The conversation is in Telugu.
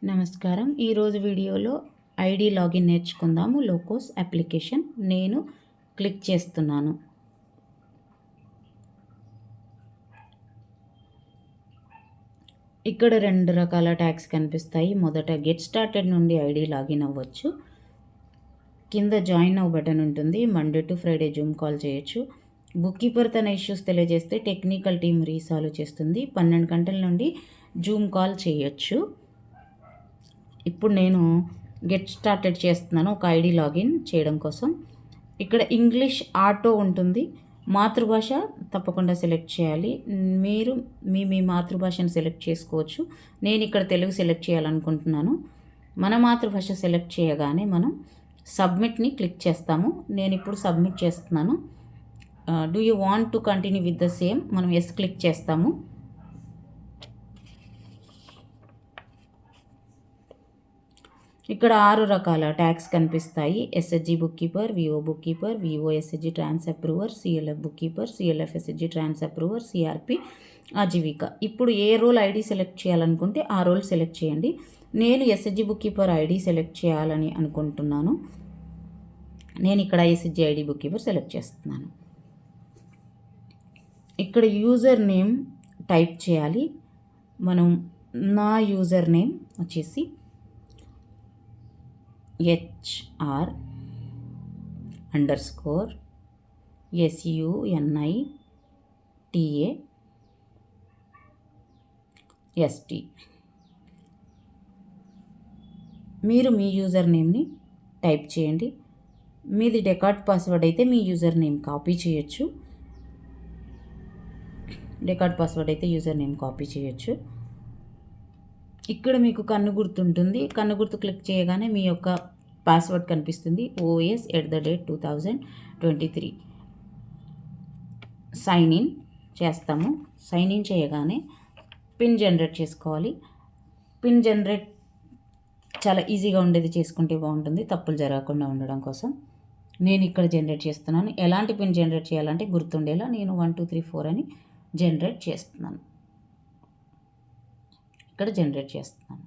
నమస్కారం. ఈరోజు వీడియోలో ఐడి లాగిన్ నేర్చుకుందాము. లోకోస్ అప్లికేషన్ నేను క్లిక్ చేస్తున్నాను. ఇక్కడ 2 రకాల ట్యాగ్స్ కనిపిస్తాయి. మొదట గెట్ స్టార్టెడ్ నుండి ఐడి లాగిన్ అవ్వచ్చు. కింద జాయిన్ నౌ బటన్ ఉంటుంది. Monday to Friday Zoom call చేయొచ్చు. బుక్ కీపర్ తన ఇష్యూస్ తెలియజేస్తే టెక్నికల్ టీమ్ రీసాల్వ్ చేస్తుంది. 12 గంటల నుండి జూమ్ కాల్ చేయొచ్చు. ఇప్పుడు నేను గెట్ స్టార్టెడ్ చేస్తున్నాను ఒక ఐడి లాగిన్ చేయడం కోసం. ఇక్కడ ఇంగ్లీష్ ఆటో ఉంటుంది. మాతృభాష తప్పకుండా సెలెక్ట్ చేయాలి. మీరు మీ మాతృభాషను సెలెక్ట్ చేసుకోవచ్చు. నేను ఇక్కడ తెలుగు సెలెక్ట్ చేయాలనుకుంటున్నాను. మన మాతృభాష సెలెక్ట్ చేయగానే మనం సబ్మిట్ని క్లిక్ చేస్తాము. నేను ఇప్పుడు సబ్మిట్ చేస్తున్నాను. Do you want to continue with the same, మనం ఎస్ క్లిక్ చేస్తాము. ఇక్కడ 6 రకాల ట్యాగ్స్ కనిపిస్తాయి. SHG bookkeeper, VO bookkeeper, VO SHG trans approver, CLF bookkeeper, CLF SHG trans approver, CRP Aajeevika. ఇప్పుడు ఏ రోల్ ఐడి సెలెక్ట్ చేయాలనుకుంటే ఆ రోల్ సెలెక్ట్ చేయండి. నేను SHG book keeper ID select చేయాలని అనుకుంటున్నాను. నేను ఇక్కడ SHG ID book keeper select చేస్తున్నాను. ఇక్కడ యూజర్ నేమ్ టైప్ చేయాలి. మనం నా యూజర్ నేమ్ వచ్చేసి HR_SUNITAST. మీరు మీ యూజర్ నేమ్ని టైప్ చేయండి. మీది డెకార్డ్ పాస్వర్డ్ అయితే మీ యూజర్ నేమ్ కాపీ చేయొచ్చు. ఇక్కడ మీకు కన్ను గుర్తు ఉంటుంది. కన్ను గుర్తు క్లిక్ చేయగానే మీ యొక్క పాస్వర్డ్ కనిపిస్తుంది. OS@2023. సైన్ ఇన్ చేస్తాము. సైన్ ఇన్ చేయగానే పిన్ జనరేట్ చేసుకోవాలి. పిన్ జనరేట్ చాలా ఈజీగా ఉండేది చేసుకుంటే బాగుంటుంది, తప్పులు జరగకుండా ఉండడం కోసం. నేను ఇక్కడ జనరేట్ చేస్తున్నాను. ఎలాంటి పిన్ జనరేట్ చేయాలంటే గుర్తుండేలా నేను 1 2 3 4 అని జనరేట్ చేస్తున్నాను. ఇక్కడ జనరేట్ చేస్తున్నాను.